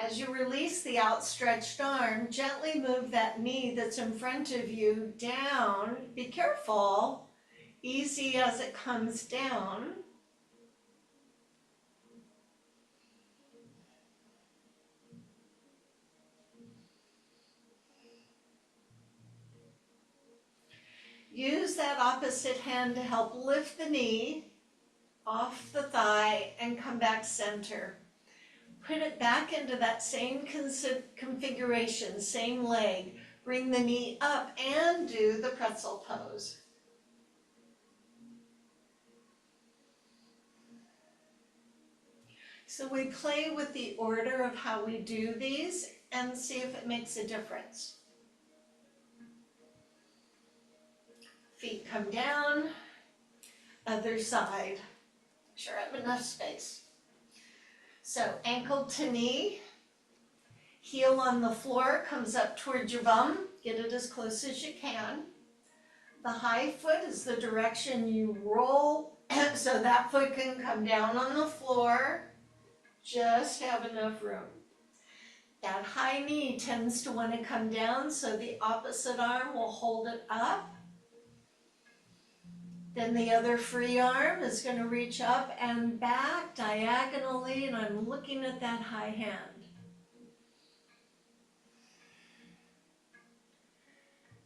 As you release the outstretched arm, gently move that knee that's in front of you down. Be careful. Easy as it comes down. Use that opposite hand to help lift the knee off the thigh and come back center. Put it back into that same configuration, same leg. Bring the knee up and do the pretzel pose. So we play with the order of how we do these and see if it makes a difference. Feet come down, other side. Sure, I have enough space. So ankle to knee, heel on the floor comes up towards your bum. Get it as close as you can. The high foot is the direction you roll so that foot can come down on the floor. Just have enough room. That high knee tends to want to come down, so the opposite arm will hold it up. Then the other free arm is going to reach up and back diagonally, and I'm looking at that high hand.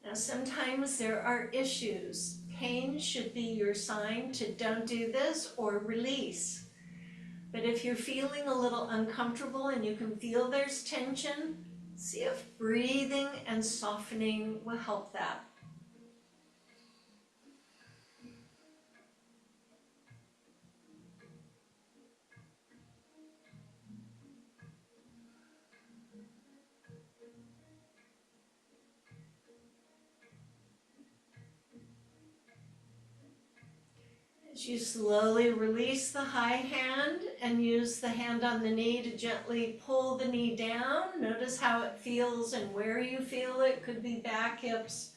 Now sometimes there are issues. Pain should be your sign to don't do this or release. But if you're feeling a little uncomfortable and you can feel there's tension, see if breathing and softening will help that. As you slowly release the high hand and use the hand on the knee to gently pull the knee down. Notice how it feels and where you feel it. Could be back, hips.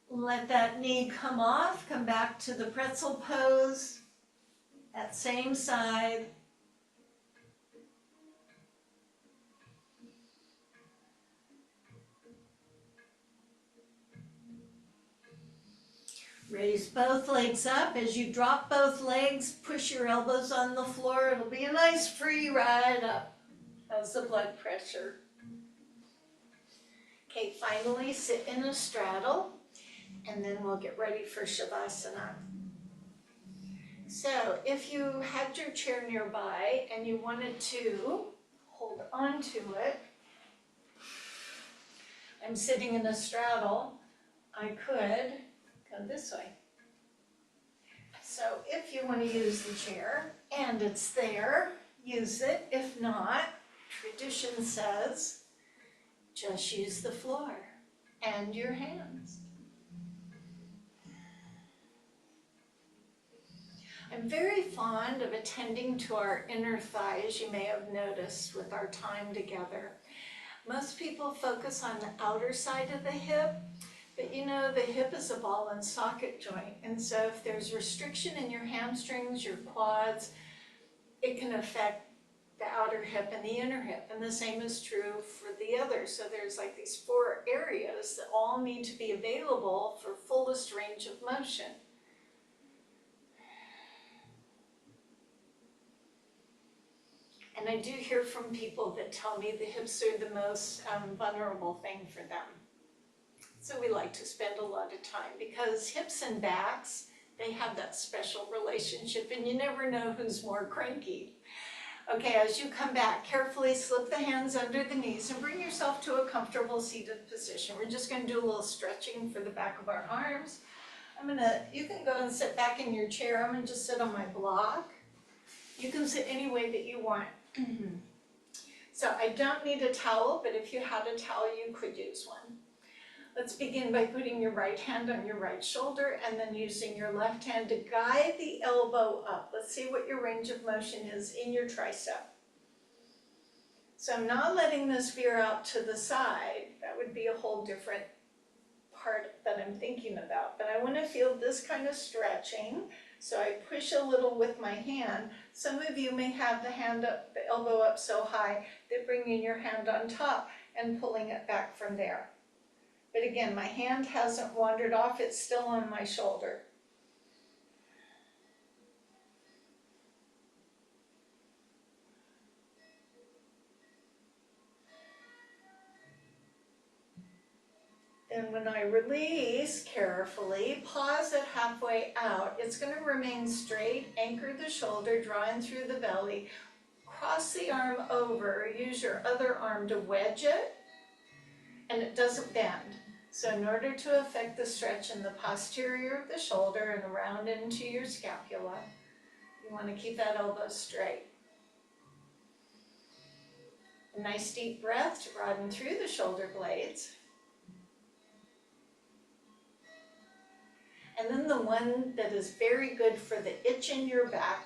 Let that knee come off. Come back to the pretzel pose. That same side. Raise both legs up. As you drop both legs, push your elbows on the floor. It'll be a nice free ride up. How's the blood pressure? Okay, finally sit in a straddle, and then we'll get ready for Shavasana. So if you had your chair nearby and you wanted to hold on to it, I'm sitting in a straddle, I could go this way. So if you want to use the chair and it's there, use it. If not, tradition says, just use the floor and your hands. I'm very fond of attending to our inner thighs, you may have noticed with our time together. Most people focus on the outer side of the hip, but you know the hip is a ball and socket joint, and so if there's restriction in your hamstrings, your quads, it can affect the outer hip and the inner hip, and the same is true for the other. So there's like these 4 areas that all need to be available for fullest range of motion. And I do hear from people that tell me the hips are the most vulnerable thing for them. So we like to spend a lot of time because hips and backs, they have that special relationship and you never know who's more cranky. Okay, as you come back, carefully slip the hands under the knees and bring yourself to a comfortable seated position. We're just going to do a little stretching for the back of our arms. You can go and sit back in your chair. I'm going to just sit on my block. You can sit any way that you want. So I don't need a towel, but if you had a towel, you could use one. Let's begin by putting your right hand on your right shoulder and then using your left hand to guide the elbow up. Let's see what your range of motion is in your tricep. So I'm not letting this veer out to the side. That would be a whole different part that I'm thinking about. But I want to feel this kind of stretching. So I push a little with my hand. Some of you may have the hand up, the elbow up so high that bringing your hand on top and pulling it back from there. But again, my hand hasn't wandered off, it's still on my shoulder. Then when I release carefully, pause it halfway out. It's going to remain straight, anchor the shoulder, draw in through the belly. Cross the arm over, use your other arm to wedge it, and it doesn't bend. So in order to affect the stretch in the posterior of the shoulder and around into your scapula, you want to keep that elbow straight. A nice deep breath to broaden through the shoulder blades. And then the one that is very good for the itch in your back,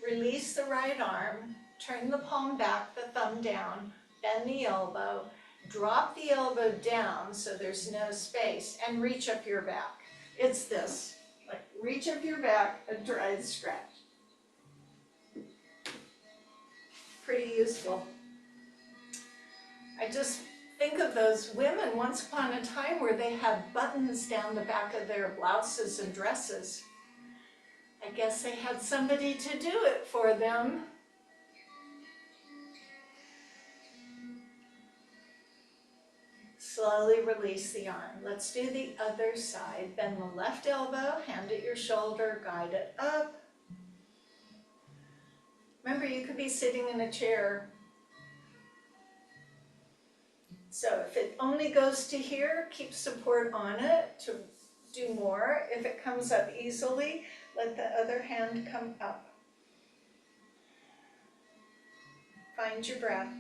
release the right arm, turn the palm back, the thumb down, bend the elbow, drop the elbow down so there's no space, and reach up your back. It's this, like reach up your back, a dry stretch. Pretty useful. I just think of those women once upon a time where they had buttons down the back of their blouses and dresses. I guess they had somebody to do it for them. Slowly release the arm. Let's do the other side. Bend the left elbow, hand at your shoulder, guide it up. Remember, you could be sitting in a chair. So if it only goes to here, keep support on it to do more. If it comes up easily, let the other hand come up. Find your breath.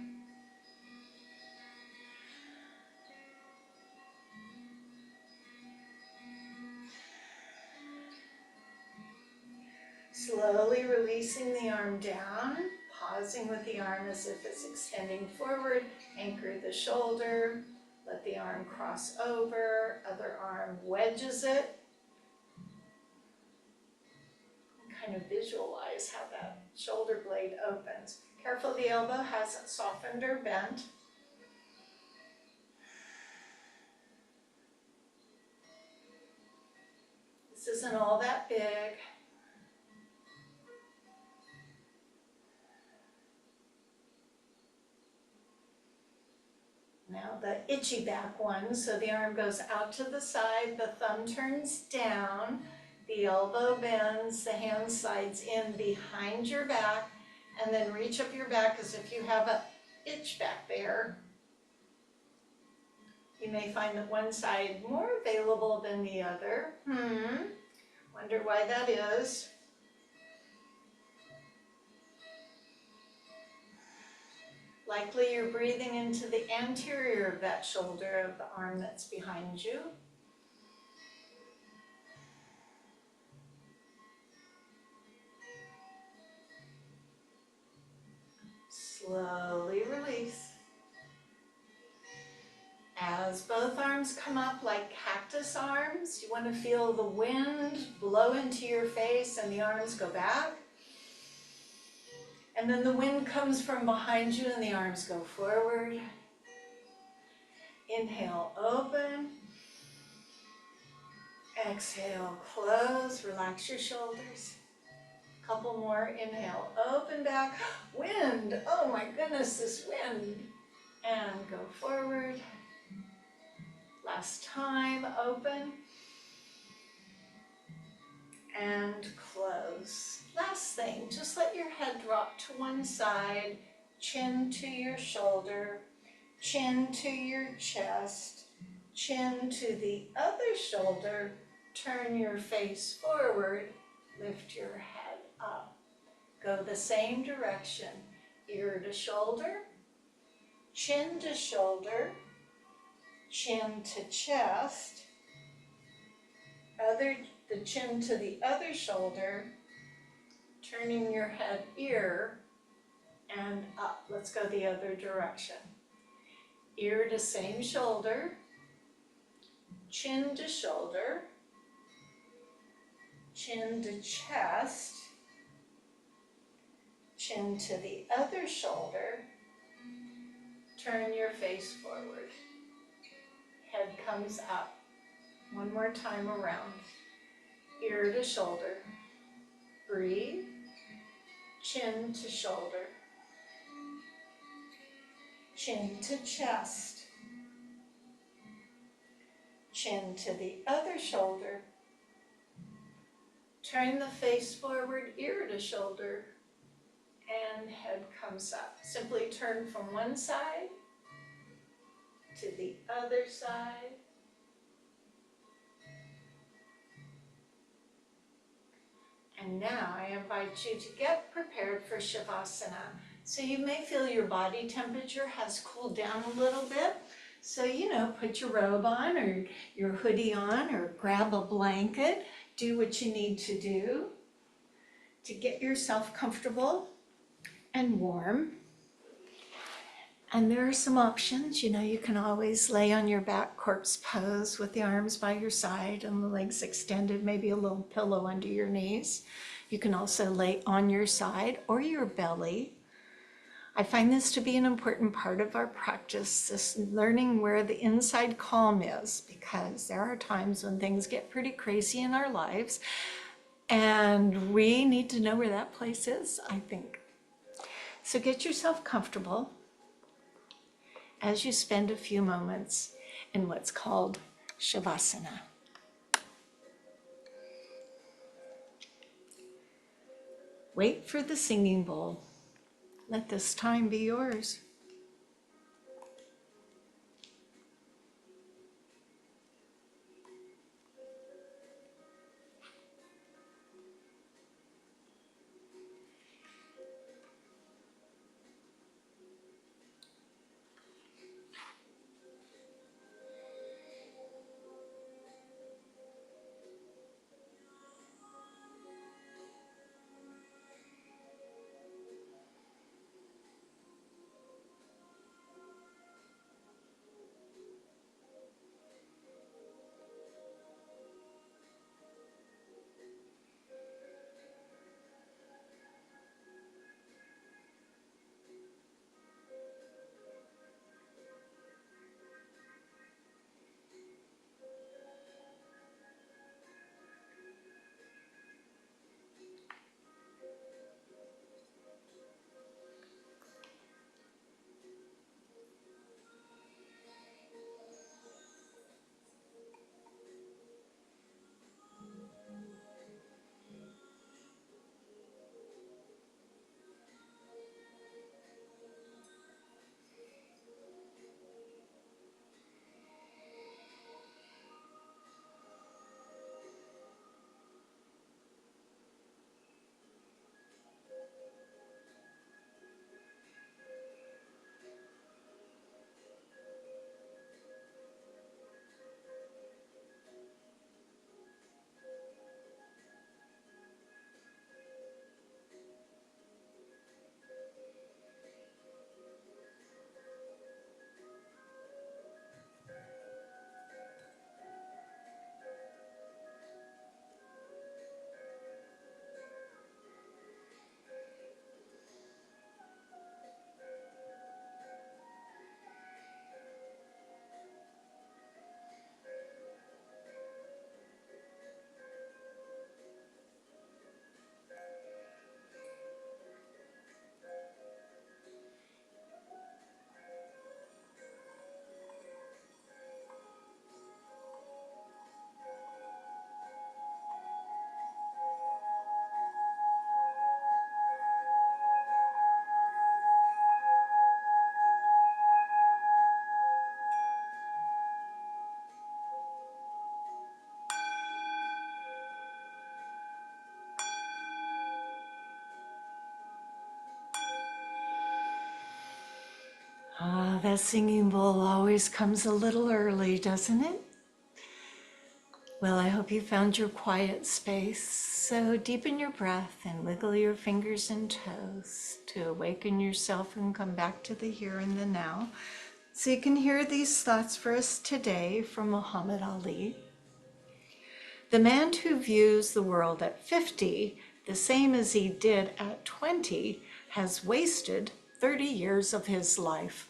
Slowly releasing the arm down, pausing with the arm as if it's extending forward. Anchor the shoulder, let the arm cross over, other arm wedges it. Kind of visualize how that shoulder blade opens. Careful the elbow hasn't softened or bent. This isn't all that big. Now the itchy back one, so the arm goes out to the side, the thumb turns down, the elbow bends, the hand slides in behind your back, and then reach up your back as if you have a itch back there. You may find that one side more available than the other. Wonder why that is. Likely you're breathing into the anterior of that shoulder of the arm that's behind you. Slowly release. As both arms come up like cactus arms, you want to feel the wind blow into your face and the arms go back. And then the wind comes from behind you and the arms go forward. Inhale, open. Exhale, close. Relax your shoulders. Couple more. Inhale, open back. Wind. Oh my goodness, this wind. And go forward. Last time, open. And close. Last thing, just let your head drop to one side, chin to your shoulder, chin to your chest, chin to the other shoulder, turn your face forward, lift your head up. Go the same direction, ear to shoulder, chin to shoulder, chin to chest, the chin to the other shoulder, turning your head ear and up. Let's go the other direction. Ear to same shoulder, chin to shoulder, chin to chest, chin to the other shoulder, turn your face forward. Head comes up. One more time around. Ear to shoulder. Breathe. Chin to shoulder. Chin to chest. Chin to the other shoulder. Turn the face forward, ear to shoulder, and head comes up. Simply turn from one side to the other side. And now I invite you to get prepared for Shavasana. So you may feel your body temperature has cooled down a little bit. So, put your robe on or your hoodie on or grab a blanket. Do what you need to do to get yourself comfortable and warm. And there are some options. You can always lay on your back corpse pose with the arms by your side and the legs extended, maybe a little pillow under your knees. You can also lay on your side or your belly. I find this to be an important part of our practice, this learning where the inside calm is, because there are times when things get pretty crazy in our lives, and we need to know where that place is, I think. So get yourself comfortable as you spend a few moments in what's called Shavasana. Wait for the singing bowl. Let this time be yours. Ah, that singing bowl always comes a little early, doesn't it? Well, I hope you found your quiet space. So deepen your breath and wiggle your fingers and toes to awaken yourself and come back to the here and the now. So you can hear these thoughts for us today from Muhammad Ali. The man who views the world at 50, the same as he did at 20, has wasted 30 years of his life.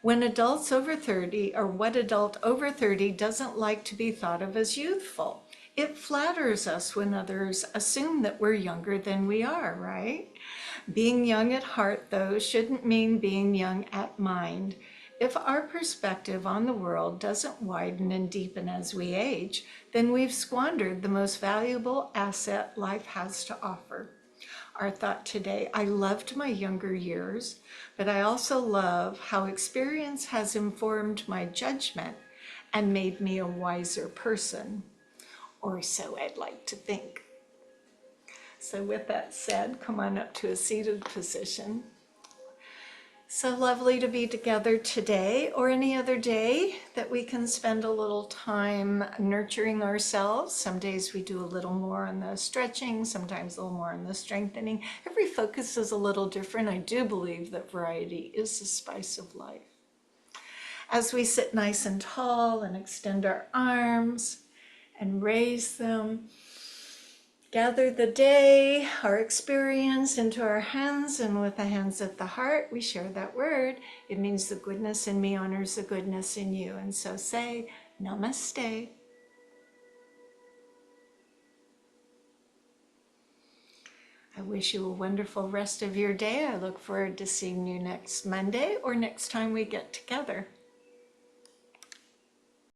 When adults over 30, or what adult over 30 doesn't like to be thought of as youthful? It flatters us when others assume that we're younger than we are, right? Being young at heart, though, shouldn't mean being young at mind. If our perspective on the world doesn't widen and deepen as we age, then we've squandered the most valuable asset life has to offer. Our thought today: I loved my younger years, but I also love how experience has informed my judgment and made me a wiser person. Or so I'd like to think. So with that said, come on up to a seated position. So lovely to be together today, or any other day that we can spend a little time nurturing ourselves. Some days we do a little more on the stretching, sometimes a little more on the strengthening. Every focus is a little different. I do believe that variety is the spice of life. As we sit nice and tall and extend our arms and raise them, gather the day, our experience into our hands, and with the hands at the heart, we share that word. It means the goodness in me honors the goodness in you. And so say, Namaste. I wish you a wonderful rest of your day. I look forward to seeing you next Monday or next time we get together.